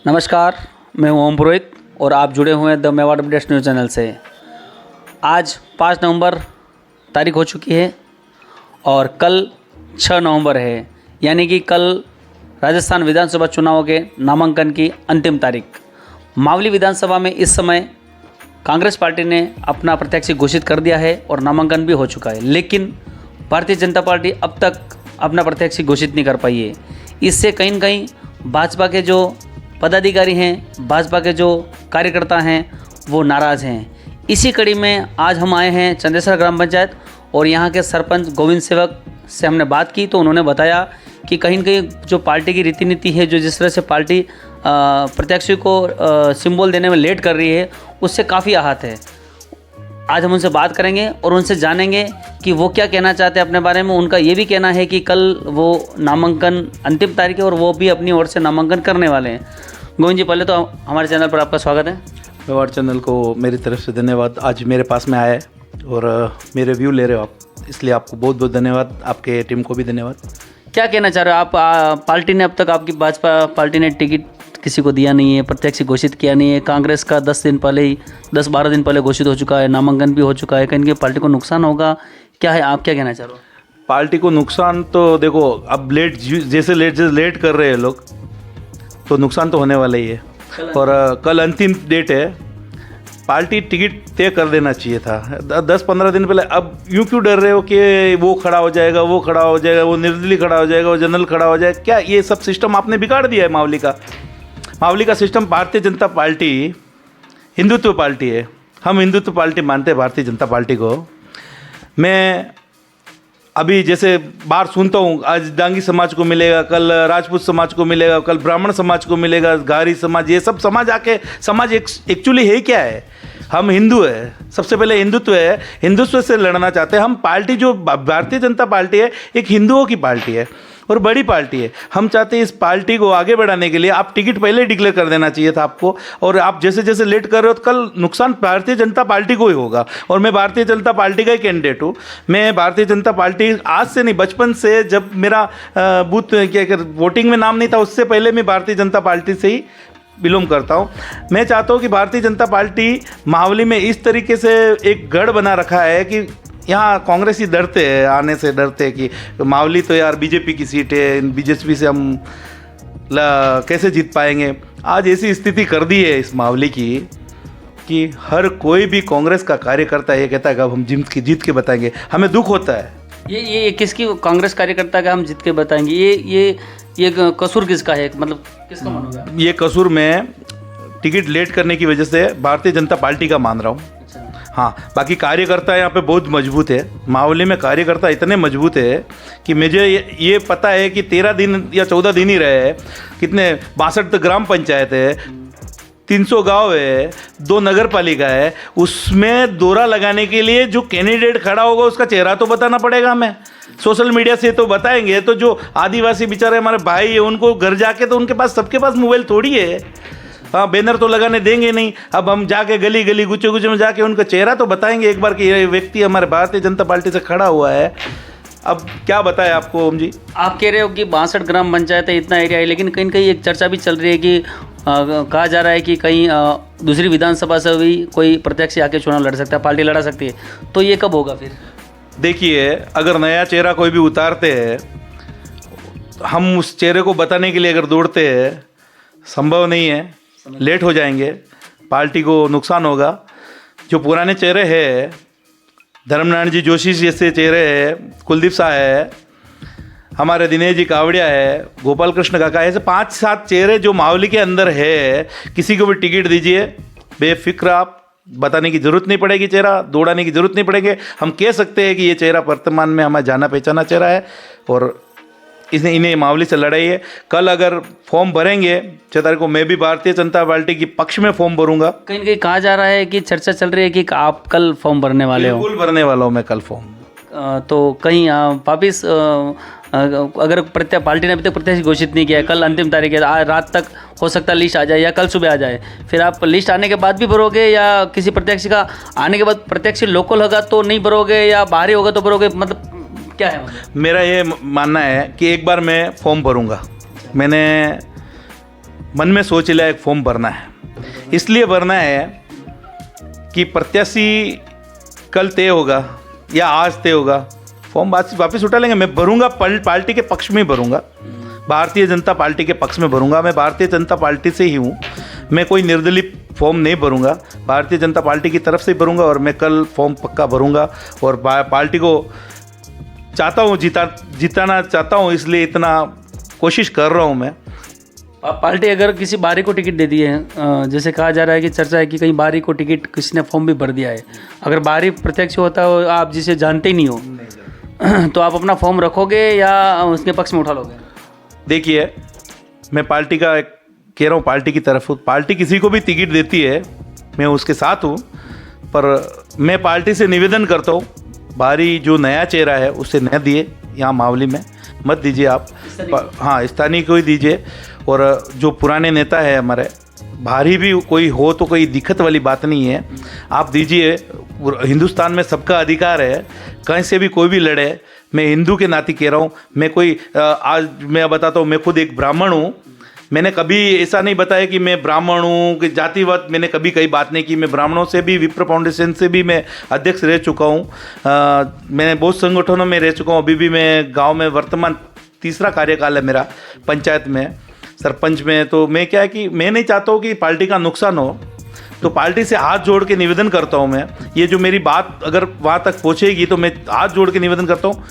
नमस्कार, मैं हूं ओम पुरोहित और आप जुड़े हुए हैं the Mewar updates news channel से। आज 5 नवंबर तारीख हो चुकी है और कल 6 नवंबर है, यानी कि कल राजस्थान विधानसभा चुनाव के नामांकन की अंतिम तारीख। मावली विधानसभा में इस समय कांग्रेस पार्टी ने अपना प्रत्याशी घोषित कर दिया है और नामांकन भी हो चुका है, लेकिन भारतीय जनता पार्टी अब तक अपना प्रत्याशी घोषित नहीं कर पाई है। इससे कहीं न कहीं भाजपा के जो पदाधिकारी हैं, भाजपा के जो कार्यकर्ता हैं, वो नाराज़ हैं। इसी कड़ी में आज हम आए हैं चंदेसर ग्राम पंचायत और यहाँ के सरपंच गोविंद सेवक से हमने बात की तो उन्होंने बताया कि कहीं न कहीं जो पार्टी की रीति नीति है, जो जिस तरह से पार्टी प्रत्याशी को सिंबल देने में लेट कर रही है, उससे काफ़ी आहत है। आज हम उनसे बात करेंगे और उनसे जानेंगे कि वो क्या कहना चाहते हैं अपने बारे में। उनका ये भी कहना है कि कल वो नामांकन अंतिम तारीख है और वो भी अपनी ओर से नामांकन करने वाले हैं। गोविंद जी, पहले तो हमारे चैनल पर आपका स्वागत है। मेवाड़ चैनल को मेरी तरफ से धन्यवाद। आज मेरे पास में आया है और मेरे व्यू ले रहे हो आप, इसलिए आपको बहुत बहुत धन्यवाद। आपके टीम को भी धन्यवाद। क्या कहना चाह रहे हो आप? पार्टी ने अब तक, आपकी भाजपा पार्टी ने टिकट किसी को दिया नहीं है, प्रत्याशी घोषित किया नहीं है। कांग्रेस का 10-12 दिन पहले घोषित हो चुका है, नामांकन भी हो चुका है। कहीं पार्टी को नुकसान होगा, क्या है, आप क्या कहना चाह रहे हो? पार्टी को नुकसान तो देखो, अब जैसे लेट कर रहे हैं लोग, तो नुकसान तो होने वाला ही है। और कल अंतिम डेट है, पार्टी टिकट तय कर देना चाहिए था 10-15 दिन पहले। अब यूँ क्यों डर रहे हो कि वो खड़ा हो जाएगा, वो खड़ा हो जाएगा, वो निर्दलीय खड़ा हो जाएगा, वो जनरल खड़ा हो जाएगा? क्या ये सब सिस्टम आपने बिगाड़ दिया है मावली का system. Bharatiya Janata party Hindutva party है, हम हिंदुत्व पार्टी मानते हैं भारतीय जनता पार्टी को। मैं अभी जैसे बाहर सुनता हूँ, आज डांगी समाज को मिलेगा, कल राजपूत समाज को मिलेगा, कल ब्राह्मण समाज को मिलेगा, घारी समाज, ये सब समाज आके समाज एक्चुअली है क्या है? हम हिंदू है, सबसे पहले हिंदुत्व है, हिंदुत्व से लड़ना चाहते हैं हम। पार्टी जो भारतीय जनता पार्टी है, एक हिंदुओं की पार्टी है और बड़ी पार्टी है। हम चाहते हैं इस पार्टी को आगे बढ़ाने के लिए आप टिकट पहले डिक्लेयर कर देना चाहिए था आपको। और आप जैसे जैसे लेट कर रहे हो, तो कल नुकसान भारतीय जनता पार्टी को ही होगा। और मैं भारतीय जनता पार्टी का ही कैंडिडेट हूँ। मैं भारतीय जनता पार्टी आज से नहीं, बचपन से, जब मेरा बूथ क्या वोटिंग में नाम नहीं था, उससे पहले मैं भारतीय जनता पार्टी से ही बिलोंग करता हूँ। मैं चाहता हूँ कि भारतीय जनता पार्टी मावली में इस तरीके से एक गढ़ बना रखा है कि यहाँ कांग्रेस ही डरते हैं, आने से डरते हैं कि मावली तो यार बीजेपी की सीट है, बीजेपी से हम कैसे जीत पाएंगे। आज ऐसी स्थिति कर दी है इस मावली की कि हर कोई भी कांग्रेस का कार्यकर्ता ये कहता है कि अब हम जीत के बताएंगे। हमें दुख होता है। ये किसकी, कांग्रेस कार्यकर्ता का हम जीत के बताएंगे, ये कसूर किसका है? मतलब किसका मानोगे? ये कसूर मैं टिकट लेट करने की वजह से भारतीय जनता पार्टी का मान रहा हूँ। हाँ, बाकी कार्यकर्ता यहाँ पे बहुत मजबूत है। मावली में कार्यकर्ता इतने मजबूत है कि मुझे ये पता है कि 13 दिन या 14 दिन ही रहे हैं, कितने 62 ग्राम पंचायत है, 300 गांव है, 2 नगर पालिका है, उसमें दौरा लगाने के लिए जो कैंडिडेट खड़ा होगा उसका चेहरा तो बताना पड़ेगा हमें। सोशल मीडिया से तो बताएंगे, तो जो आदिवासी बेचारे हमारे भाई है, उनको घर जाके तो उनके पास, सबके पास मोबाइल थोड़ी है। हाँ, बैनर तो लगाने देंगे नहीं। अब हम जाके गली गली गुच्चे गुच्चे में जाके उनका चेहरा तो बताएंगे एक बार कि ये व्यक्ति हमारे भारतीय जनता पार्टी से खड़ा हुआ है। अब क्या बताएं आपको ओम जी? आप कह रहे हो कि 62 ग्राम पंचायत है, इतना एरिया है, लेकिन कहीं कहीं एक चर्चा भी चल रही है कि कहा जा रहा है कि कहीं दूसरी विधानसभा से भी कोई प्रत्याशी आके चुनाव लड़ सकता है, पार्टी लड़ा सकती है। तो ये कब होगा फिर? देखिए, अगर नया चेहरा कोई भी उतारते हैं, हम उस चेहरे को बताने के लिए अगर दौड़ते हैं, संभव नहीं है, लेट हो जाएंगे, पार्टी को नुकसान होगा। जो पुराने चेहरे हैं, धर्मनारायण जी जोशी जैसे चेहरे हैं, कुलदीप शाह है, हमारे दिनेश जी कावड़िया है, गोपाल कृष्ण काका, ऐसे 5-7 चेहरे जो मावली के अंदर है, किसी को भी टिकट दीजिए, बेफिक्र आप, बताने की ज़रूरत नहीं पड़ेगी, चेहरा दौड़ाने की ज़रूरत नहीं पड़ेगी। हम कह सकते हैं कि ये चेहरा वर्तमान में हमारा जाना पहचाना चेहरा है और इन्हें मावली से लड़ाई है। कल अगर फॉर्म भरेंगे 6 तारीख को, मैं भी भारतीय जनता पार्टी की पक्ष में फॉर्म भरूंगा। कहीं कहीं कहा जा रहा है कि चर्चा चल रही है कि आप कल फॉर्म भरने वाले हो। बिल्कुल भरने वाला हूँ मैं कल फॉर्म। तो कहीं वापिस अगर पार्टी ने अभी तक प्रत्याशी घोषित नहीं किया है, कल अंतिम तारीख है, आज रात तक हो सकता है लिस्ट आ जाए या कल सुबह आ जाए, फिर आप लिस्ट आने के बाद भी भरोगे या किसी प्रत्याशी का आने के बाद प्रत्याशी लोकल होगा तो नहीं भरोगे या बाहरी होगा तो भरोगे? मतलब क्या है? मेरा ये मानना है कि एक बार मैं फॉर्म भरूंगा। मैंने मन में सोच लिया एक फॉर्म भरना है। इसलिए भरना है कि प्रत्याशी कल तय होगा या आज तय होगा, फॉर्म वापस उठा लेंगे। मैं भरूंगा पार्टी के पक्ष में भरूंगा, भारतीय जनता पार्टी के पक्ष में भरूंगा। मैं भारतीय जनता पार्टी से ही हूँ, मैं कोई निर्दलीय फॉर्म नहीं भरूंगा, भारतीय जनता पार्टी की तरफ से ही भरूंगा। और मैं कल फॉर्म पक्का भरूंगा और पार्टी को चाहता हूँ जिताना चाहता हूँ, इसलिए इतना कोशिश कर रहा हूँ मैं। पार्टी अगर किसी बाहरी को टिकट दे दी है, जैसे कहा जा रहा है कि चर्चा है कि कहीं बाहरी को टिकट किसी ने फॉर्म भी भर दिया है, अगर बाहरी प्रत्यक्ष होता हो, आप जिसे जानते ही नहीं हो, तो आप अपना फॉर्म रखोगे या उसके पक्ष में उठा लोगे? देखिए, मैं पार्टी का कह रहा हूँ, पार्टी की तरफ हूँ। पार्टी किसी को भी टिकट देती है, मैं उसके साथ हूँ, पर मैं पार्टी से निवेदन करता हूँ, बाहरी जो नया चेहरा है उसे न दिए, यहाँ मावली में मत दीजिए आप। हाँ, स्थानीय को ही दीजिए। और जो पुराने नेता है हमारे, बाहरी भी कोई हो तो कोई दिक्कत वाली बात नहीं है, आप दीजिए। हिंदुस्तान में सबका अधिकार है, कहीं से भी कोई भी लड़े। मैं हिंदू के नाते कह रहा हूँ, मैं कोई आज मैं बताता हूँ, मैं खुद एक ब्राह्मण हूँ। मैंने कभी ऐसा नहीं बताया कि मैं ब्राह्मण हूँ कि जातिवाद, मैंने कभी कई बात नहीं की। मैं ब्राह्मणों से भी, विप्र फाउंडेशन से भी मैं अध्यक्ष रह चुका हूँ। मैंने बहुत संगठनों में रह चुका हूँ। अभी भी मैं गांव में वर्तमान तीसरा कार्यकाल है मेरा, पंचायत में, सरपंच में। तो मैं क्या है कि मैं नहीं चाहता हूँ कि पार्टी का नुकसान हो, तो पार्टी से हाथ जोड़ के निवेदन करता हूँ मैं। ये जो मेरी बात अगर वहाँ तक पहुँचेगी तो मैं हाथ जोड़ के निवेदन करता हूँ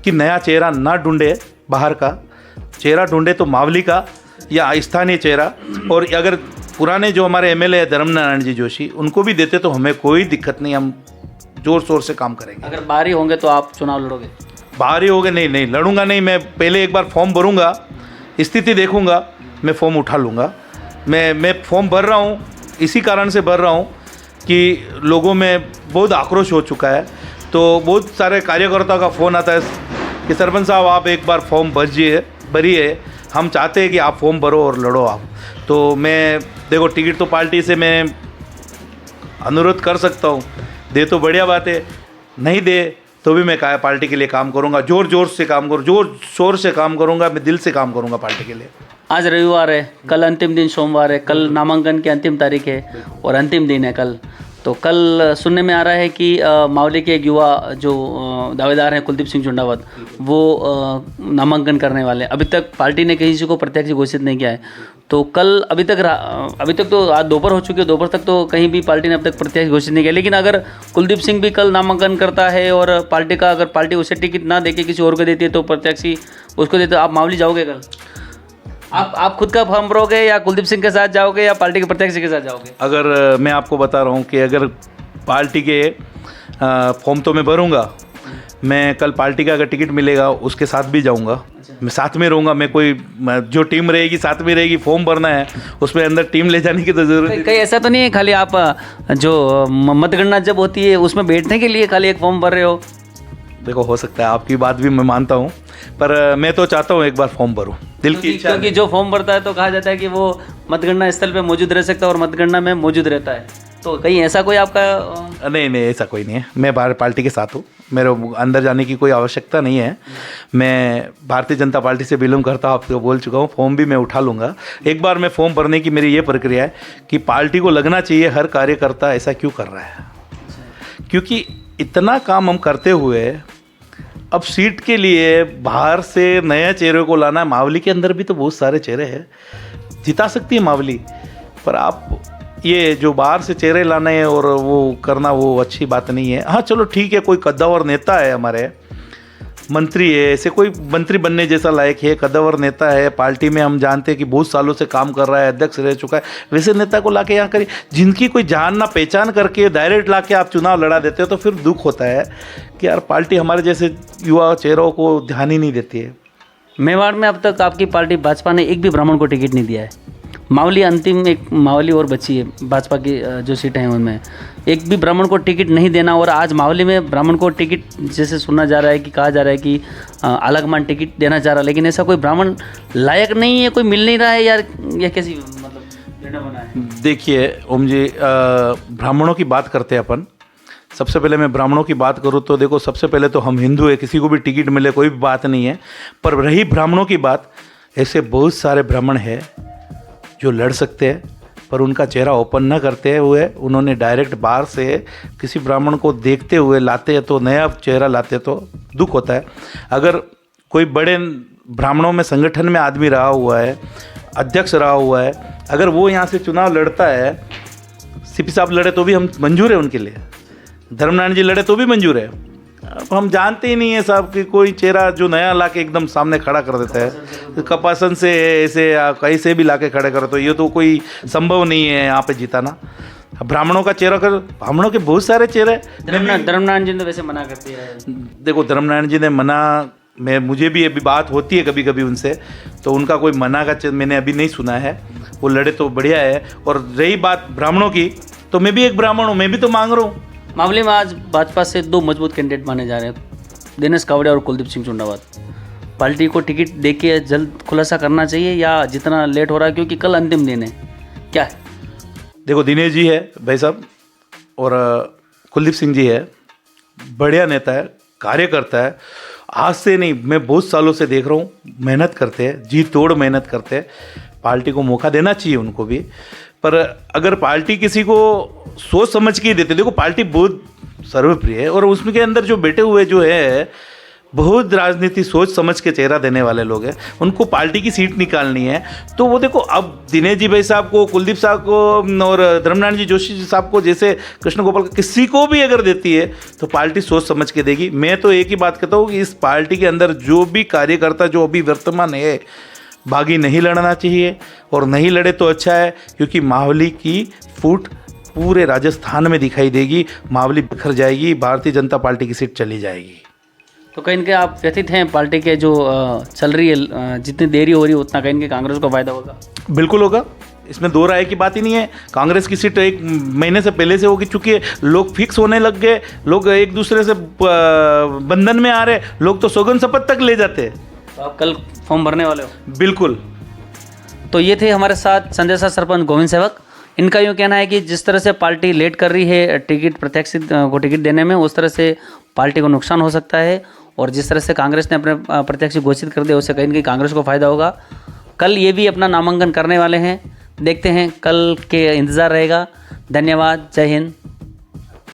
कि नया चेहरा ना ढूंढे, बाहर का चेहरा ढूंढे तो मावली का या स्थानीय चेहरा। और अगर पुराने जो हमारे एमएलए है धर्मनारायण जी जोशी, उनको भी देते तो हमें कोई दिक्कत नहीं, हम जोर शोर से काम करेंगे। अगर बाहरी होंगे तो आप चुनाव लड़ोगे? बाहरी हो गए नहीं लड़ूंगा नहीं। मैं पहले एक बार फॉर्म भरूंगा, स्थिति देखूंगा, मैं फॉर्म उठा लूँगा। मैं फॉर्म भर रहा हूँ, इसी कारण से भर रहा हूँ कि लोगों में बहुत आक्रोश हो चुका है। तो बहुत सारे कार्यकर्ताओं का फ़ोन आता है कि सरपंच साहब आप एक बार फॉर्म भरिए, हम चाहते हैं कि आप फॉर्म भरो और लड़ो आप। तो मैं देखो, टिकट तो पार्टी से मैं अनुरोध कर सकता हूँ, दे तो बढ़िया बात है, नहीं दे तो भी मैं पार्टी के लिए काम करूँगा, जोर शोर से काम करूँगा, मैं दिल से काम करूँगा पार्टी के लिए। आज रविवार है, कल अंतिम दिन सोमवार है, कल नामांकन की अंतिम तारीख है और अंतिम दिन है कल। तो कल सुनने में आ रहा है कि मावली के एक युवा जो दावेदार हैं कुलदीप सिंह चुंडावत, वो नामांकन करने वाले हैं। अभी तक पार्टी ने किसी को प्रत्यक्ष घोषित नहीं किया है। तो कल अभी तक तो आज दोपहर हो चुकी है, दोपहर तक तो कहीं भी पार्टी ने अब तक प्रत्यक्ष घोषित नहीं किया। लेकिन अगर कुलदीप सिंह भी कल नामांकन करता है और अगर पार्टी उसे टिकट ना देके किसी और को देती है तो प्रत्याशी उसको देते, आप मावली जाओगे कल? आप खुद का फॉर्म भरोगे या कुलदीप सिंह के साथ जाओगे या पार्टी के प्रत्याशी के साथ जाओगे? अगर मैं आपको बता रहा हूँ कि अगर पार्टी के फॉर्म तो मैं भरूंगा, मैं कल पार्टी का अगर टिकट मिलेगा उसके साथ भी जाऊंगा। मैं साथ में रहूँगा। मैं कोई जो टीम रहेगी साथ में रहेगी, फॉर्म भरना है उसमें अंदर टीम ले जाने की तो जरूरत नहीं। कहीं ऐसा तो नहीं है खाली आप जो मतगणना जब होती है उसमें बैठने के लिए खाली एक फॉर्म भर रहे हो? देखो, हो सकता है, आपकी बात भी मैं मानता हूँ, पर मैं तो चाहता हूँ एक बार फॉर्म भरूँ, दिल की इच्छा। क्योंकि जो फॉर्म भरता है तो कहा जाता है कि वो मतगणना स्थल पे मौजूद रह सकता है और मतगणना में मौजूद रहता है। तो कहीं ऐसा कोई आपका? नहीं, ऐसा कोई नहीं है। मैं पार्टी के साथ हूँ, मेरे अंदर जाने की कोई आवश्यकता नहीं है। मैं भारतीय जनता पार्टी से बिलोंग करता हूँ, आपको बोल चुका हूँ। फॉर्म भी मैं उठा लूँगा। एक बार मैं फॉर्म भरने की मेरी ये प्रक्रिया है कि पार्टी को लगना चाहिए हर कार्यकर्ता ऐसा क्यों कर रहा है, क्योंकि इतना काम हम करते हुए अब सीट के लिए बाहर से नए चेहरे को लाना। मावली के अंदर भी तो बहुत सारे चेहरे हैं, जिता सकती है मावली, पर आप ये जो बाहर से चेहरे लाने और वो करना, वो अच्छी बात नहीं है। हाँ चलो ठीक है, कोई कद्दावर नेता है, हमारे मंत्री है, ऐसे कोई मंत्री बनने जैसा लायक है, कद्दावर नेता है, पार्टी में हम जानते हैं कि बहुत सालों से काम कर रहा है, अध्यक्ष रह चुका है, वैसे नेता को लाके यहाँ करिए। जिनकी कोई जान ना पहचान करके डायरेक्ट लाके आप चुनाव लड़ा देते हो तो फिर दुख होता है कि यार पार्टी हमारे जैसे युवा चेहरों को ध्यान ही नहीं देती है। मेवाड़ में अब तक आपकी पार्टी भाजपा ने एक भी ब्राह्मण को टिकट नहीं दिया है। मावली अंतिम एक मावली और बची है भाजपा की जो सीटें हैं उनमें एक भी ब्राह्मण को टिकट नहीं देना। और आज मावली में ब्राह्मण को टिकट जैसे सुना जा रहा है कि कहा जा रहा है कि अलगमान टिकट देना चाह रहा है, लेकिन ऐसा कोई ब्राह्मण लायक नहीं है, कोई मिल नहीं रहा है यार, यह कैसी मतलब निर्णय बना है? देखिए ओम जी, ब्राह्मणों की बात करते हैं अपन। सबसे पहले मैं ब्राह्मणों की बात करूँ तो देखो, सबसे पहले तो हम हिंदू है, किसी को भी टिकट मिले कोई भी बात नहीं है। पर रही ब्राह्मणों की बात, ऐसे बहुत सारे ब्राह्मण हैं जो लड़ सकते हैं, पर उनका चेहरा ओपन न करते हुए उन्होंने डायरेक्ट बाहर से किसी ब्राह्मण को देखते हुए लाते हैं, तो नया चेहरा लाते तो दुख होता है। अगर कोई बड़े ब्राह्मणों में संगठन में आदमी रहा हुआ है, अध्यक्ष रहा हुआ है, अगर वो यहाँ से चुनाव लड़ता है, सीपी साहब लड़े तो भी हम मंजूर है उनके लिए, धर्मनारायण जी लड़े तो भी मंजूर है। अब हम जानते ही नहीं है साहब कि कोई चेहरा जो नया लाके एकदम सामने खड़ा कर देता है, कपासन से ऐसे या कहीं से भी लाके खड़े करो, तो ये तो कोई संभव नहीं है यहाँ पे जिताना। ब्राह्मणों का चेहरा कर, ब्राह्मणों के बहुत सारे चेहरे। धर्मनारायण जी ने वैसे मना कर दिया है। देखो धर्मनारायण जी ने मना, मुझे भी अभी बात होती है कभी कभी उनसे, तो उनका कोई मना का मैंने अभी नहीं सुना है। वो लड़े तो बढ़िया है। और रही बात ब्राह्मणों की, तो मैं भी एक ब्राह्मण हूँ, मैं भी तो मांग रहा हूँ। मामले में आज भाजपा से 2 मजबूत कैंडिडेट माने जा रहे हैं, दिनेश कावड़िया और कुलदीप सिंह चुंडावाद। पार्टी को टिकट देके जल्द खुलासा करना चाहिए या जितना लेट हो रहा है, क्योंकि कल अंतिम दिन है, क्या है? देखो दिनेश जी है भाई साहब, और कुलदीप सिंह जी है, बढ़िया नेता है, कार्यकर्ता है। आज से नहीं, मैं बहुत सालों से देख रहा हूँ, मेहनत करते हैं, जी तोड़ मेहनत करते हैं। पार्टी को मौका देना चाहिए उनको भी, पर अगर पार्टी किसी को सोच समझ के देते, देखो पार्टी बहुत सर्वप्रिय है और उसमें के अंदर जो बैठे हुए जो है बहुत राजनीति सोच समझ के चेहरा देने वाले लोग हैं, उनको पार्टी की सीट निकालनी है। तो वो देखो, अब दिनेश जी भाई साहब को, कुलदीप साहब को और धर्मनारायण जी जोशी जी साहब को, जैसे कृष्ण गोपाल, किसी को भी अगर देती है तो पार्टी सोच समझ के देगी। मैं तो एक ही बात कहता हूँ कि इस पार्टी के अंदर जो भी कार्यकर्ता जो अभी वर्तमान है, बागी नहीं लड़ना चाहिए, और नहीं लड़े तो अच्छा है, क्योंकि मावली की फूट पूरे राजस्थान में दिखाई देगी, मावली बिखर जाएगी, भारतीय जनता पार्टी की सीट चली जाएगी। तो कहीं के आप व्यथित हैं पार्टी के जो चल रही है, जितनी देरी हो रही है उतना कहीं के कांग्रेस को फायदा होगा? बिल्कुल होगा, इसमें दो राय की बात ही नहीं है। कांग्रेस की सीट 1 महीने से पहले से होगी चुकी है, लोग फिक्स होने लग गए, लोग एक दूसरे से बंधन में आ रहे, लोग तो सौगंध शपथ तक ले जाते हैं। तो आप कल फॉर्म भरने वाले हो? बिल्कुल। तो ये थे हमारे साथ संदेशा सरपंच गोविंद सेवक। इनका यूँ कहना है कि जिस तरह से पार्टी लेट कर रही है टिकट प्रत्याशित को टिकट देने में, उस तरह से पार्टी को नुकसान हो सकता है, और जिस तरह से कांग्रेस ने अपने प्रत्याशी घोषित कर दिया, उससे कहीं न कहीं कांग्रेस को फायदा होगा। कल ये भी अपना नामांकन करने वाले हैं, देखते हैं, कल के इंतज़ार रहेगा। धन्यवाद, जय हिंद।